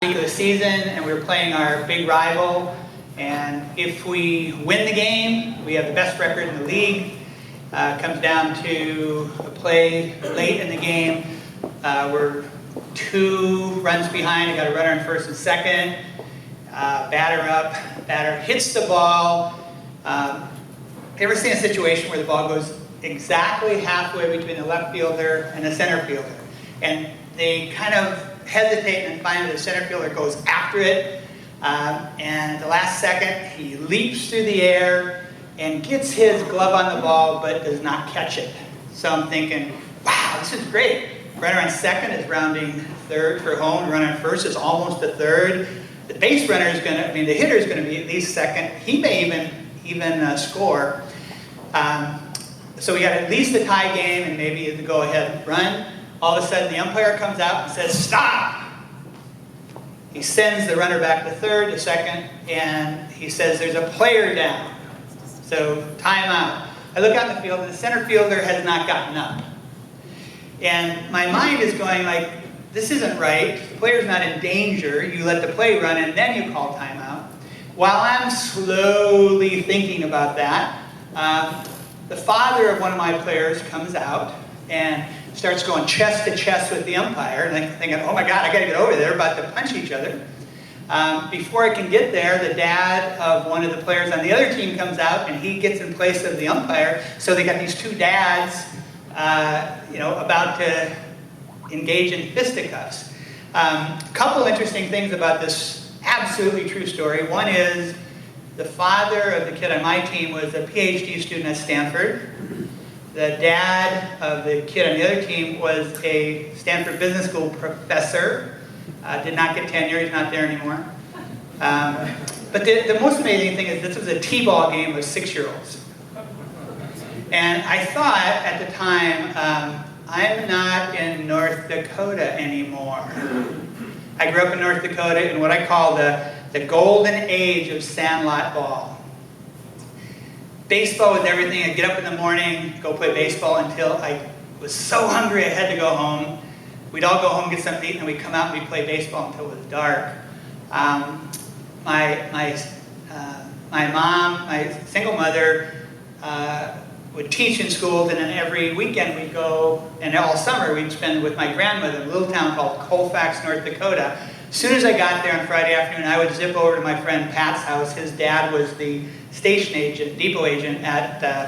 Week of the season, and we're playing our big rival, and if we win the game, we have the best record in the league. Comes down to a play late in the game. We're 2 runs behind. I got a runner in first and second. Batter up. Batter hits the ball. Ever seen a situation where the ball goes exactly halfway between the left fielder and the center fielder, and they kind of hesitate, and finally the center fielder goes after it, and at the last second he leaps through the air and gets his glove on the ball but does not catch it. So I'm thinking, wow, this is great. Runner on second is rounding third for home. Runner on first is almost a third. The base runner is going to, the hitter is going to be at least second. He may even score. So we got at least a tie game and maybe the go-ahead run. All of a sudden, the umpire comes out and says, "Stop!" He sends the runner back to third, to second, and he says, "There's a player down. So, timeout." I look out in the field, and the center fielder has not gotten up. And my mind is going like, this isn't right. The player's not in danger. You let the play run, and then you call timeout. While I'm slowly thinking about that, the father of one of my players comes out and starts going chest to chest with the umpire, and I'm thinking, oh my God, I gotta get over there, about to punch each other. Before I can get there, the dad of one of the players on the other team comes out, and he gets in place of the umpire, so they got these 2 dads, about to engage in fisticuffs. A couple interesting things about this absolutely true story. One is, the father of the kid on my team was a PhD student at Stanford. The dad of the kid on the other team was a Stanford Business School professor. Did not get tenure, he's not there anymore. But the most amazing thing is this was a t-ball game of 6-year-olds. And I thought at the time, I'm not in North Dakota anymore. I grew up in North Dakota in what I call the golden age of sandlot ball. Baseball was everything. I'd get up in the morning, go play baseball until I was so hungry I had to go home. We'd all go home, get something to eat, and we'd come out and we'd play baseball until it was dark. My mom, my single mother, would teach in schools, and then every weekend we'd go, and all summer we'd spend with my grandmother in a little town called Colfax, North Dakota. As soon as I got there on Friday afternoon, I would zip over to my friend Pat's house. His dad was the station agent, depot agent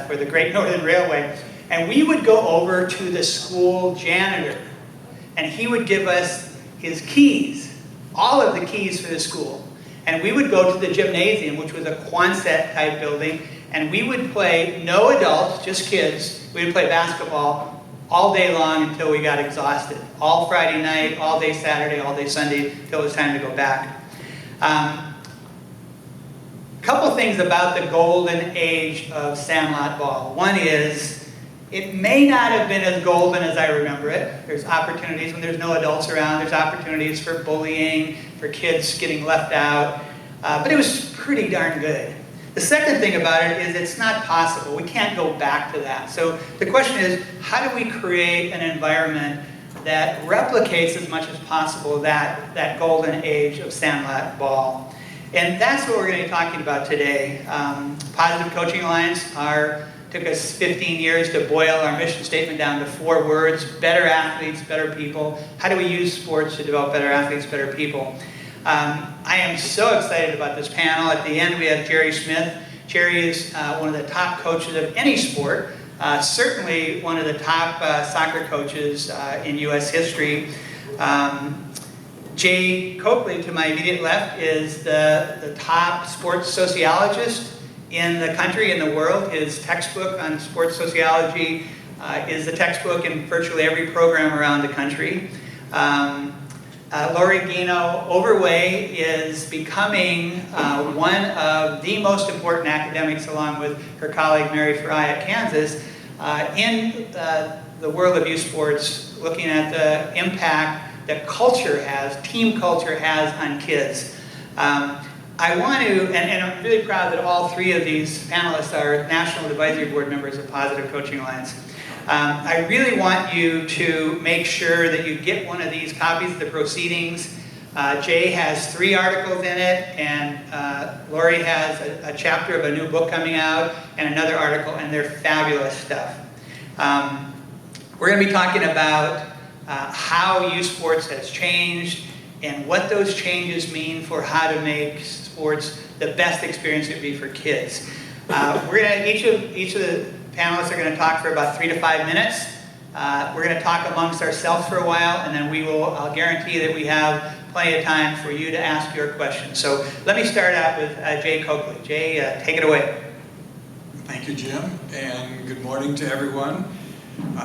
for the Great Northern Railway. And we would go over to the school janitor, and he would give us his keys, all of the keys for the school. And we would go to the gymnasium, which was a Quonset type building, and we would play, no adults, just kids. We would play basketball all day long until we got exhausted. All Friday night, all day Saturday, all day Sunday, until it was time to go back. Couple things about the golden age of sandlot ball. One is, it may not have been as golden as I remember it. There's opportunities when there's no adults around. There's opportunities for bullying, for kids getting left out. But it was pretty darn good. The second thing about it is it's not possible. We can't go back to that. So the question is, how do we create an environment that replicates as much as possible that golden age of sandlot ball? And that's what we're going to be talking about today. Positive Coaching Alliance took us 15 years to boil our mission statement down to 4 words: better athletes, better people. How do we use sports to develop better athletes, better people? I am so excited about this panel. At the end we have Jerry Smith. Jerry is one of the top coaches of any sport, certainly one of the top soccer coaches in U.S. history. Jay Coakley, to my immediate left, is the top sports sociologist in the country, in the world. His textbook on sports sociology is the textbook in virtually every program around the country. Lori Gano-Overway is becoming one of the most important academics, along with her colleague Mary Fry at Kansas, in the world of youth sports, looking at the impact that culture has, team culture has on kids. I want to, and I'm really proud that all 3 of these panelists are National Advisory Board members of Positive Coaching Alliance. I really want you to make sure that you get one of these copies of the proceedings. Jay has 3 articles in it, and Lori has a chapter of a new book coming out and another article, and they're fabulous stuff. We're going to be talking about how youth sports has changed and what those changes mean for how to make sports the best experience it would be for kids. Each of the panelists are going to talk for about 3 to 5 minutes. We're going to talk amongst ourselves for a while, and then I'll guarantee that we have plenty of time for you to ask your questions. So let me start out with Jay Coakley. Jay, take it away. Thank you, Jim, and good morning to everyone.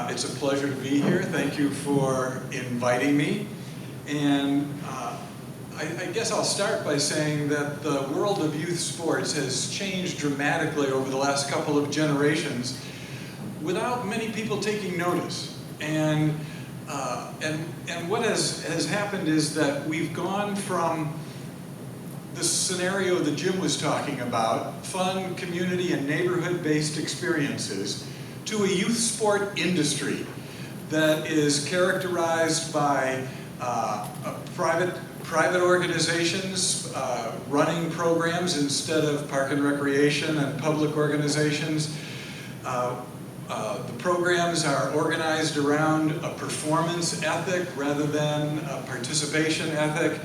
It's a pleasure to be here. Thank you for inviting me. And I guess I'll start by saying that the world of youth sports has changed dramatically over the last couple of generations without many people taking notice. And what has happened is that we've gone from the scenario that Jim was talking about, fun, community, and neighborhood-based experiences, to a youth sport industry that is characterized by private organizations running programs instead of park and recreation and public organizations. The programs are organized around a performance ethic rather than a participation ethic.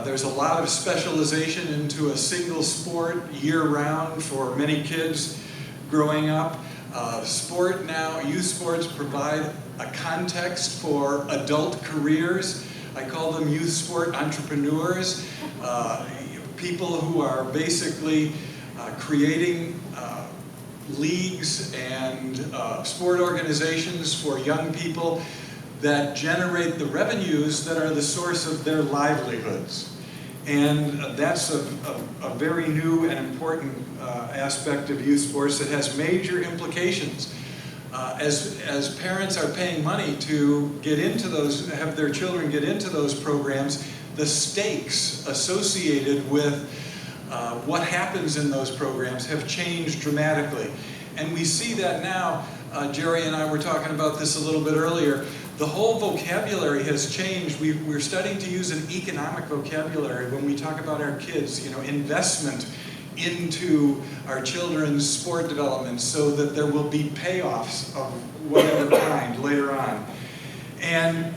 There's a lot of specialization into a single sport year-round for many kids growing up. Youth sports provide a context for adult careers. I call them youth sport entrepreneurs, people who are basically creating leagues and sport organizations for young people that generate the revenues that are the source of their livelihoods. And that's a very new and important aspect of youth sports that has major implications. As parents are paying money to get into those, have their children get into those programs, the stakes associated with what happens in those programs have changed dramatically. And we see that now. Jerry and I were talking about this a little bit earlier. The whole vocabulary has changed. We're starting to use an economic vocabulary when we talk about our kids, investment into our children's sport development so that there will be payoffs of whatever kind later on. And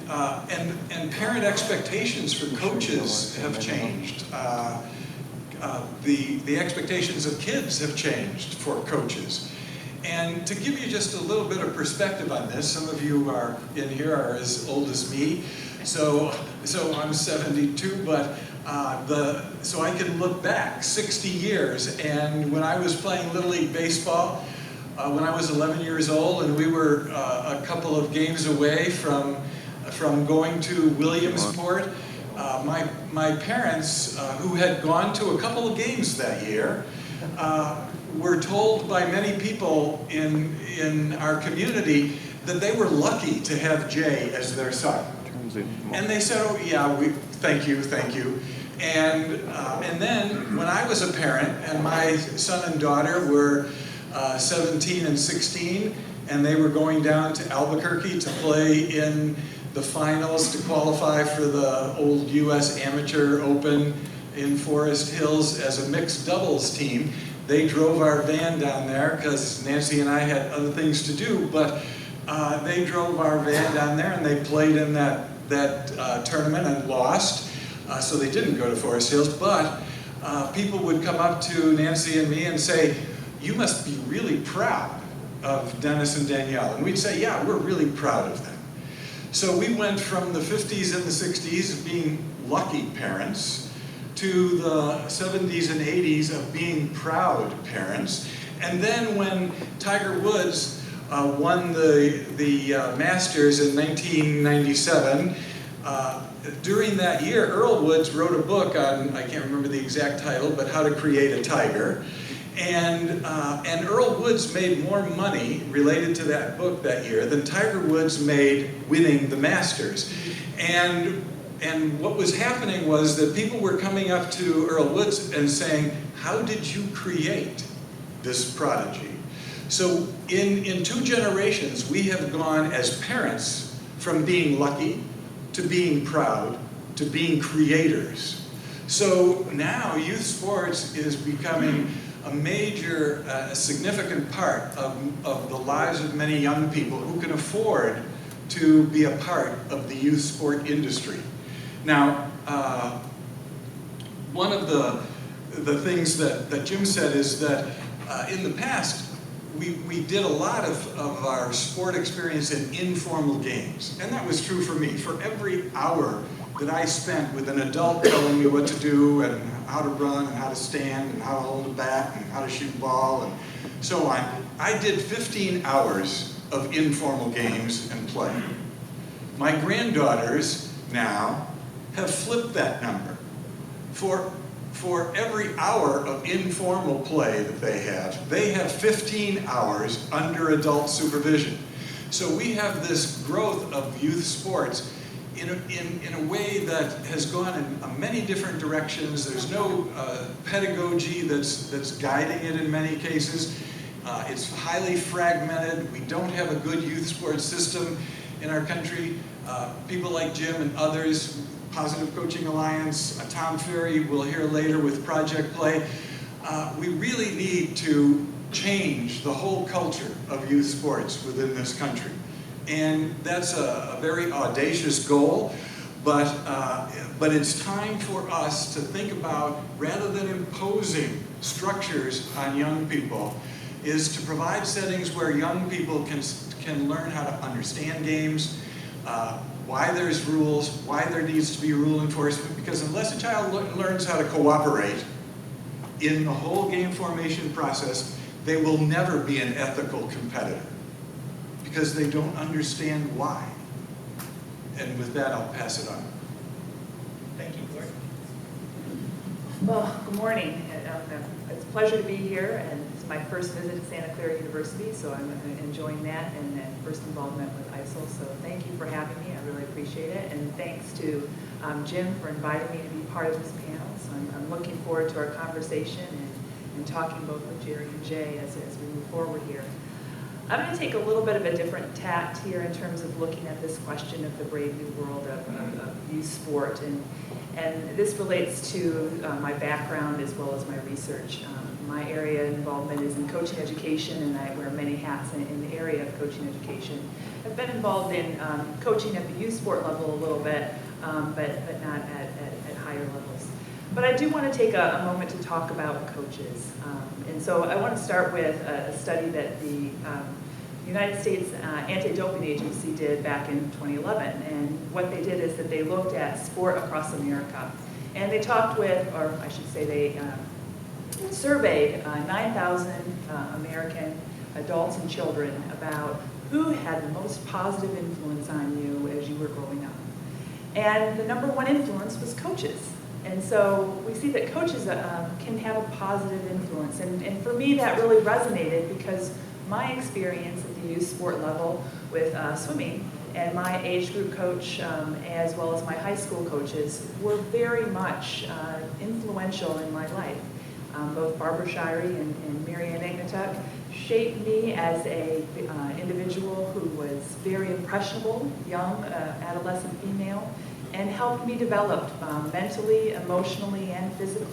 parent expectations for coaches have changed. The expectations of kids have changed for coaches. And to give you just a little bit of perspective on this, some of you are in here are as old as me, so I'm 72, but so I can look back 60 years, and when I was playing Little League Baseball, when I was 11 years old, and we were a couple of games away from going to Williamsport, my parents, who had gone to a couple of games that year, were told by many people in our community that they were lucky to have Jay as their son. And they said, oh yeah, thank you. And then when I was a parent and my son and daughter were 17 and 16, and they were going down to Albuquerque to play in the finals to qualify for the old U.S. Amateur Open in Forest Hills as a mixed doubles team. They drove our van down there because Nancy and I had other things to do, but they drove our van down there and they played in that tournament and lost, so they didn't go to Forest Hills, but people would come up to Nancy and me and say, you must be really proud of Dennis and Danielle. And we'd say, yeah, we're really proud of them. So we went from the 50s and the 60s of being lucky parents to the 70s and 80s of being proud parents. And then when Tiger Woods won the Masters in 1997, during that year, Earl Woods wrote a book on, I can't remember the exact title, but How to Create a Tiger. And Earl Woods made more money related to that book that year than Tiger Woods made winning the Masters. And what was happening was that people were coming up to Earl Woods and saying, how did you create this prodigy? So in 2 generations, we have gone as parents from being lucky to being proud to being creators. So now youth sports is becoming a major, a significant part of the lives of many young people who can afford to be a part of the youth sport industry. Now, one of the things that Jim said is that in the past, we did a lot of our sport experience in informal games. And that was true for me. For every hour that I spent with an adult telling me what to do and how to run and how to stand and how to hold a bat and how to shoot a ball and so on, I did 15 hours of informal games and play. My granddaughters now have flipped that number. For every hour of informal play that they have 15 hours under adult supervision. So we have this growth of youth sports in a way that has gone in many different directions. There's no pedagogy that's guiding it in many cases. It's highly fragmented. We don't have a good youth sports system in our country. People like Jim and others, Positive Coaching Alliance, Tom Ferry, we'll hear later with Project Play. We really need to change the whole culture of youth sports within this country. And that's a very audacious goal, but it's time for us to think about, rather than imposing structures on young people, is to provide settings where young people can learn how to understand games, why there's rules, why there needs to be rule enforcement, because unless a child learns how to cooperate in the whole game formation process, they will never be an ethical competitor, because they don't understand why. And with that, I'll pass it on. Thank you, Gordon. Well, good morning. It's a pleasure to be here, and it's my first visit to Santa Clara University, so I'm enjoying that, and first involvement with ISIL. So thank you for having me. I really appreciate it, and thanks to Jim for inviting me to be part of this panel. So I'm looking forward to our conversation and talking both with Jerry and Jay as we move forward here. I'm going to take a little bit of a different tact here in terms of looking at this question of the brave new world of youth sport, and this relates to my background as well as my research. My area of involvement is in coaching education, and I wear many hats in the area of coaching education. I've been involved in coaching at the youth sport level a little bit, but not at higher levels. But I do want to take a moment to talk about coaches. And so I want to start with a study that the United States Anti-Doping Agency did back in 2011. And what they did is that they looked at sport across America. And they talked with, or I should say they surveyed 9,000 American adults and children about who had the most positive influence on you as you were growing up. And the number one influence was coaches. And so we see that coaches can have a positive influence. And for me, that really resonated because my experience at the youth sport level with swimming and my age group coach, as well as my high school coaches, were very much influential in my life. Both Barbara Shirey and Marianne Ignatuk shaped me as an individual who was very impressionable, young, adolescent female, and helped me develop mentally, emotionally, and physically.